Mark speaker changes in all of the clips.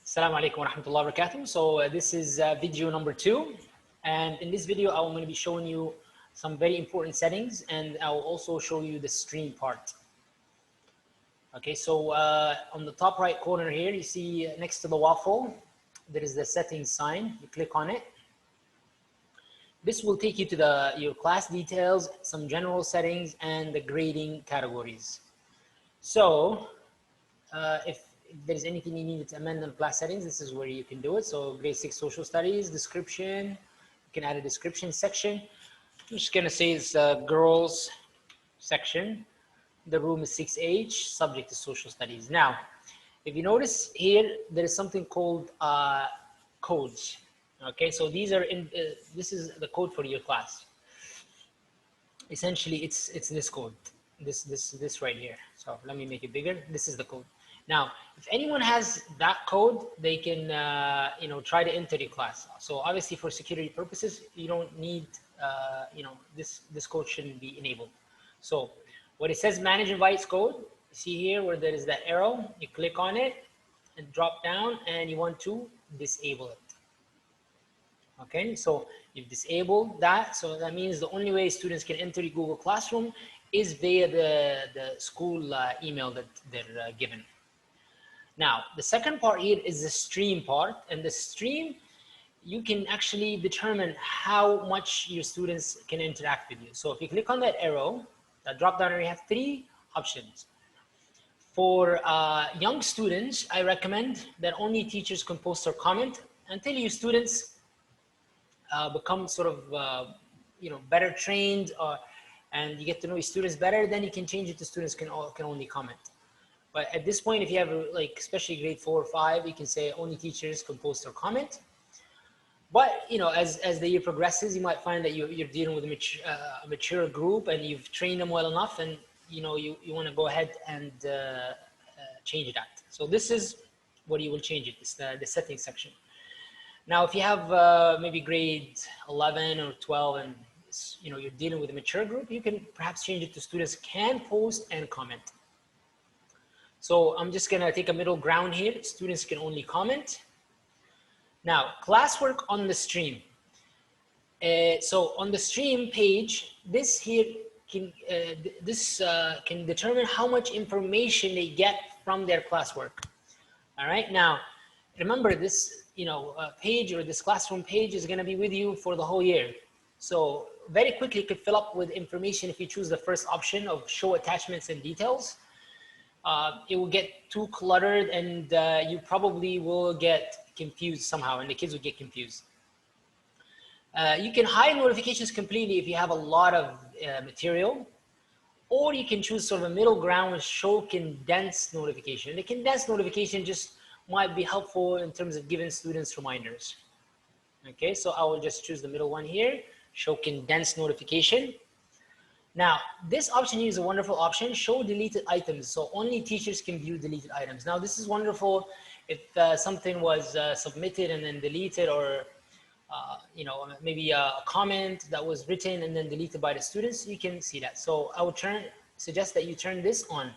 Speaker 1: Assalamu alaikum wa rahmatullahi wa barakatuh. So this is video number 2, and in this video I'm going to be showing you some very important settings, and I will also show you the stream part. Okay, so on the top right corner here, you see next to the waffle, there is the settings sign. You click on it. This will take you to your class details, some general settings, and the grading categories. So if there's anything you need to amend on class settings, this is where you can do it. So grade 6 social studies, description, you can add a description section. I'm just gonna say it's girls section. The room is 6H, subject is social studies. Now, if you notice here, there is something called codes. Okay, so these are this is the code for your class. Essentially, it's this code, this right here. So let me make it bigger. This is the code. Now, if anyone has that code, they can try to enter your class. So obviously, for security purposes, you don't need this code shouldn't be enabled. So what it says, manage invites code. You see here where there is that arrow. You click on it and drop down, and you want to disable it. Okay, so you've disabled that. So that means the only way students can enter the Google Classroom is via the school email that they're given. Now, the second part here is the stream part, and the stream, you can actually determine how much your students can interact with you. So if you click on that arrow, that drop down, you have 3 options. For young students, I recommend that only teachers can post or comment until your students become sort of better trained, and you get to know your students better. Then you can change it to students can only comment. But at this point, if you have especially grade 4 or 5, you can say only teachers can post or comment. But as the year progresses, you might find that you're dealing with a mature group, and you've trained them well enough, and you want to go ahead and change that. So this is what you will change it. It's the settings section. Now, if you have maybe grade 11 or 12, and you're dealing with a mature group, you can perhaps change it to students can post and comment. So I'm just gonna take a middle ground here. Students can only comment. Now, classwork on the stream. So on the stream page, this here can can determine how much information they get from their classwork. All right. Now, remember this. Page, or this classroom page, is going to be with you for the whole year. So very quickly you could fill up with information if you choose the first option of show attachments and details. It will get too cluttered, and you probably will get confused somehow, and the kids will get confused. You can hide notifications completely if you have a lot of material, or you can choose sort of a middle ground with show condensed notification. The condensed notification just might be helpful in terms of giving students reminders. Okay, so I will just choose the middle one here, show condensed notification. Now, this option here is a wonderful option, show deleted items. So only teachers can view deleted items. Now, this is wonderful if something was submitted and then deleted, or maybe a comment that was written and then deleted by the students. You can see that. So I would suggest that you turn this on.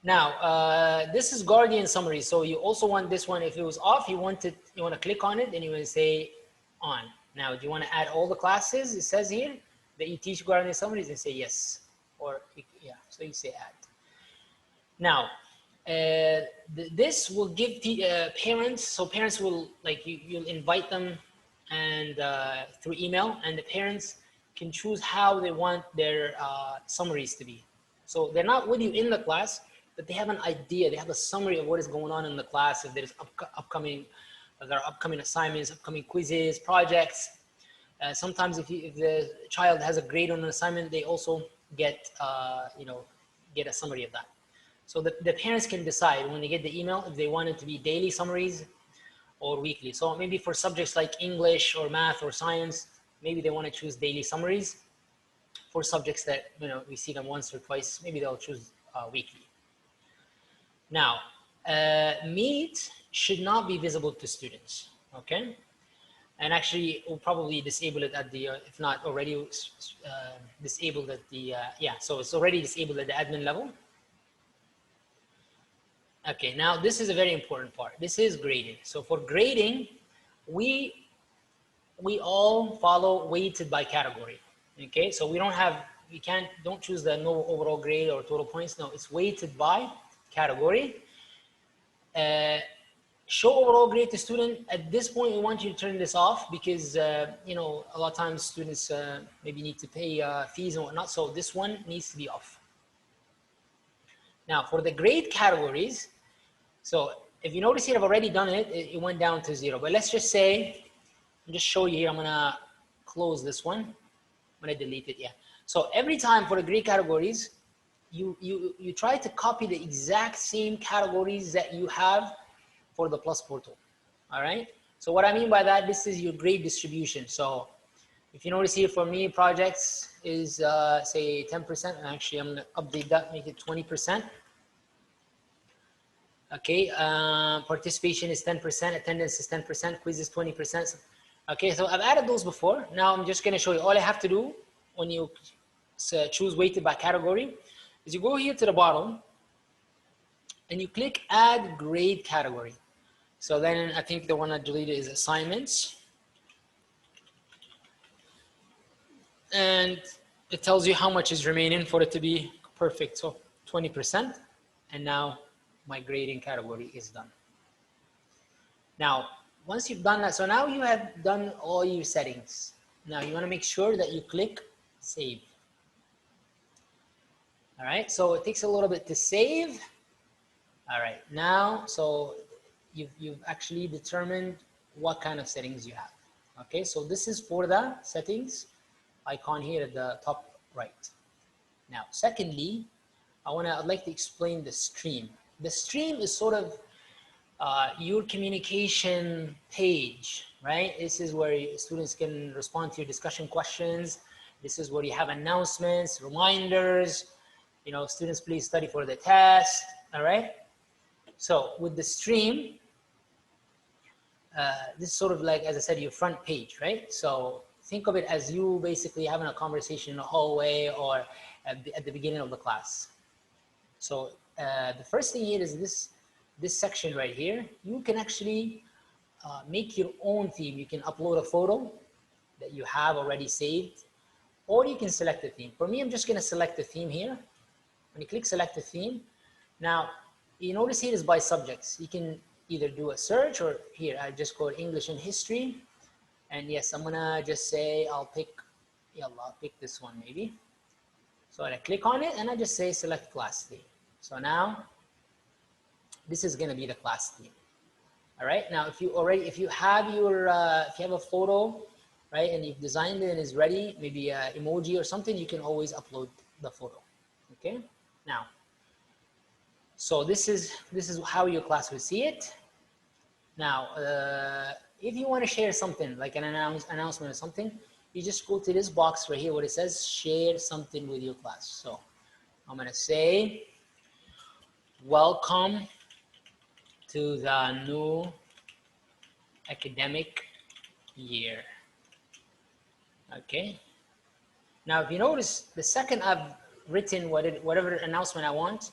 Speaker 1: Now, this is Guardian summary. So you also want this one. If it was off, you want to click on it, and you want to say on. Now, do you want to add all the classes? It says here that you teach Guardian summaries, and say yes, or yeah. So you say add. Now, this will give parents. So parents will you'll invite them, and through email, and the parents can choose how they want their summaries to be. So they're not with you in the class, but they have an idea. They have a summary of what is going on in the class. If there's upcoming assignments, upcoming quizzes, projects. Sometimes if the child has a grade on an assignment, they also get get a summary of that. So the parents can decide when they get the email if they want it to be daily summaries or weekly. So maybe for subjects like English or math or science, maybe they want to choose daily summaries. For subjects that we see them once or twice, maybe they'll choose weekly. Now, Meet should not be visible to students, okay? And actually, we'll probably disable it at the, if not already disabled at the, yeah, so it's already disabled at the admin level. Okay, now this is a very important part. This is grading. So for grading, we all follow weighted by category. Okay, so don't choose the no overall grade or total points. No, it's weighted by category. Show overall grade to student. At this point, we want you to turn this off because you know, a lot of times students maybe need to pay fees and whatnot. So this one needs to be off. Now for the grade categories, so if you notice here, I've already done it. It went down to 0. But let's just say, I'll just show you here. I'm gonna close this one. I'm gonna delete it. Yeah. So every time for the grade categories, you try to copy the exact same categories that you have for the Plus portal. All right. So what I mean by that, this is your grade distribution. So if you notice here, for me, projects is say 10%. And actually, I'm gonna update that, make it 20%. Okay, participation is 10%, attendance is 10%, quiz is 20%. Okay, so I've added those before. Now I'm just going to show you. All I have to do when you choose weighted by category is you go here to the bottom and you click add grade category. So then I think the one I deleted is assignments. And it tells you how much is remaining for it to be perfect. So 20%. And now my grading category is done. Now, once you've done that, so now you have done all your settings. Now you want to make sure that you click save. All right, so it takes a little bit to save. All right, now, so you've actually determined what kind of settings you have. Okay, so this is for the settings icon here at the top right. Now, secondly, I'd like to explain the stream. The stream is sort of your communication page, right? This is where students can respond to your discussion questions. This is where you have announcements, reminders, you know, students please study for the test, all right? So with the stream, this is sort of like, as I said, your front page, right? So think of it as you basically having a conversation in the hallway or at the beginning of the class. So the first thing here is this section right here. You can actually make your own theme. You can upload a photo that you have already saved, or you can select a theme. For me, I'm just going to select the theme here. When you click select a theme, now you notice here is by subjects. You can either do a search, or here I just go English and history. And yes, I'm gonna just say I'll pick this one maybe. So I click on it and I just say select class theme. So now this is gonna be the class theme. All right. Now if you have a photo, right, and you've designed it and is ready, maybe an emoji or something, you can always upload the photo. Okay. Now, so this is how your class will see it. Now, if you want to share something like an announcement or something, you just go to this box right here where it says share something with your class. So I'm going to say, welcome to the new academic year. Okay. Now, if you notice, the second I've written whatever announcement I want,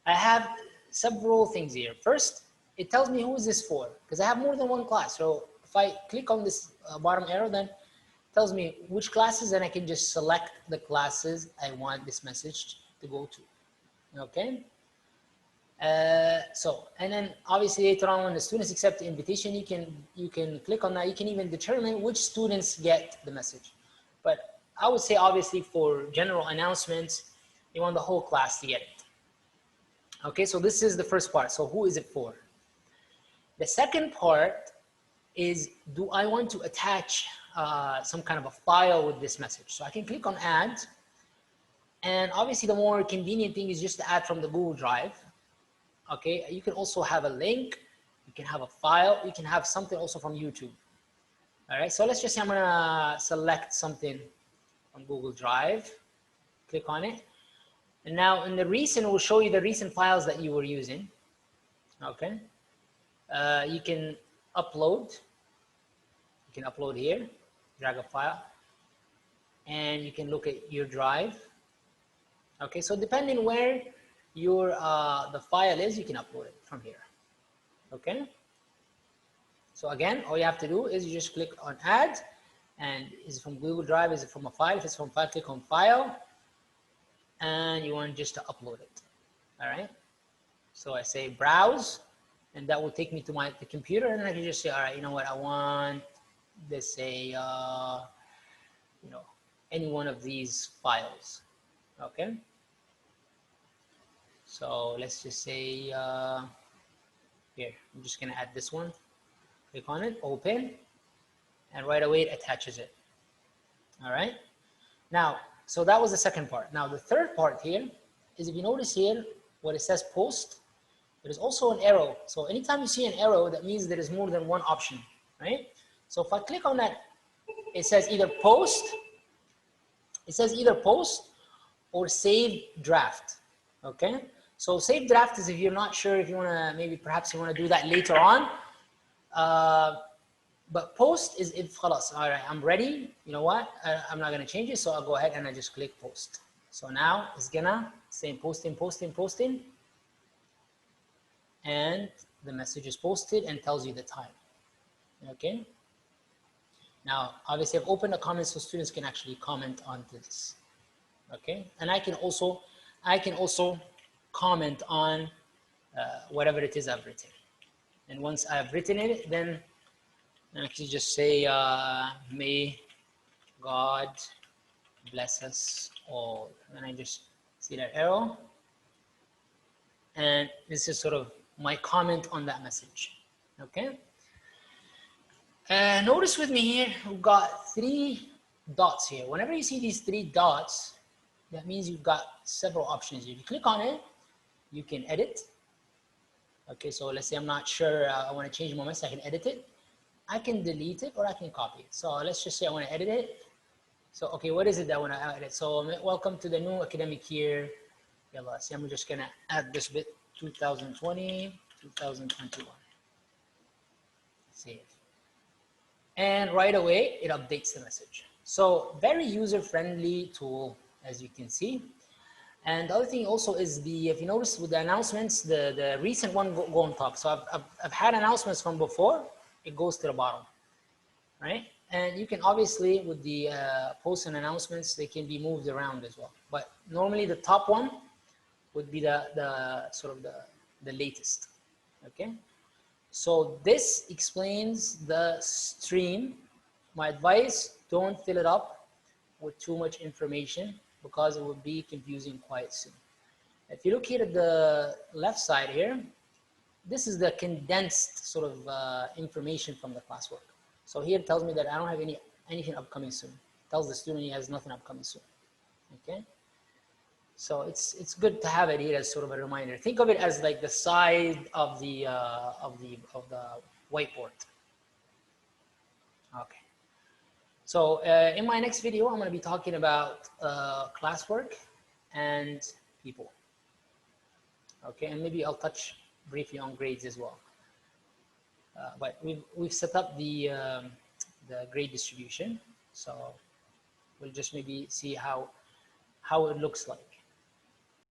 Speaker 1: I have several things here. First, it tells me who is this for, because I have more than one class. So if I click on this bottom arrow, then it tells me which classes, and I can just select the classes I want this message to go to. Okay. And then obviously later on, when the students accept the invitation, you can click on that. You can even determine which students get the message. But I would say obviously for general announcements, you want the whole class to get it. Okay, so this is the first part. So who is it for? The second part is, do I want to attach some kind of a file with this message? So I can click on add. And obviously the more convenient thing is just to add from the Google Drive. Okay, you can also have a link, you can have a file, you can have something also from YouTube. All right, so let's just say I'm gonna select something on Google Drive, click on it. And now in the recent, it will show you the recent files that you were using. Okay, you can upload here, drag a file, and you can look at your drive. Okay, so depending where your the file is, you can upload it from here. Okay. So again, all you have to do is you just click on add, and is it from Google Drive? Is it from a file? If it's from file, click on file, and you want just to upload it. All right. So I say browse, and that will take me to the computer, and I can just say, all right, you know what, I want this, say, you know, any one of these files. Okay. So let's just say here, I'm just gonna add this one. Click on it, open, and right away it attaches it. All right. Now, so that was the second part. Now the third part here is, if you notice here, what it says post, there is also an arrow. So anytime you see an arrow, that means there is more than one option, right? So if I click on that, it says either post, or save draft. Okay. So save draft is if you're not sure if you want to, maybe perhaps you want to do that later on. But post is if khalas, all right, I'm ready. You know what? I'm not going to change it. So I'll go ahead and I just click post. So now it's gonna say posting. And the message is posted and tells you the time. Okay. Now, obviously I've opened a comment so students can actually comment on this. Okay. And I can also comment on whatever it is I've written. And once I've written it, then I actually just say, may God bless us all. And I just see that arrow. And this is sort of my comment on that message. Okay. Notice with me here, we've got 3 dots here. Whenever you see these 3 dots, that means you've got several options. If you click on it, you can edit. Okay, so let's say I'm not sure, I want to change my message, I can edit it. I can delete it, or I can copy it. So let's just say I want to edit it. So, okay, what is it that I want to edit? So, welcome to the new academic year. Yalla, see, I'm just going to add this bit, 2020, 2021. Save. And right away, it updates the message. So, very user-friendly tool, as you can see. And the other thing also is if you notice with the announcements, the recent one go on top. So I've had announcements from before, it goes to the bottom, right? And you can obviously, with the posts and announcements, they can be moved around as well. But normally the top one would be the sort of the latest, okay? So this explains the stream. My advice, don't fill it up with too much information, because it will be confusing quite soon. If you look here at the left side here, this is the condensed sort of information from the classwork. So here it tells me that I don't have anything upcoming soon. It tells the student he has nothing upcoming soon. Okay. So it's good to have it here as sort of a reminder. Think of it as like the side of the whiteboard. Okay. So in my next video, I'm going to be talking about classwork and people. Okay, and maybe I'll touch briefly on grades as well. But we've set up the grade distribution, so we'll just maybe see how it looks like.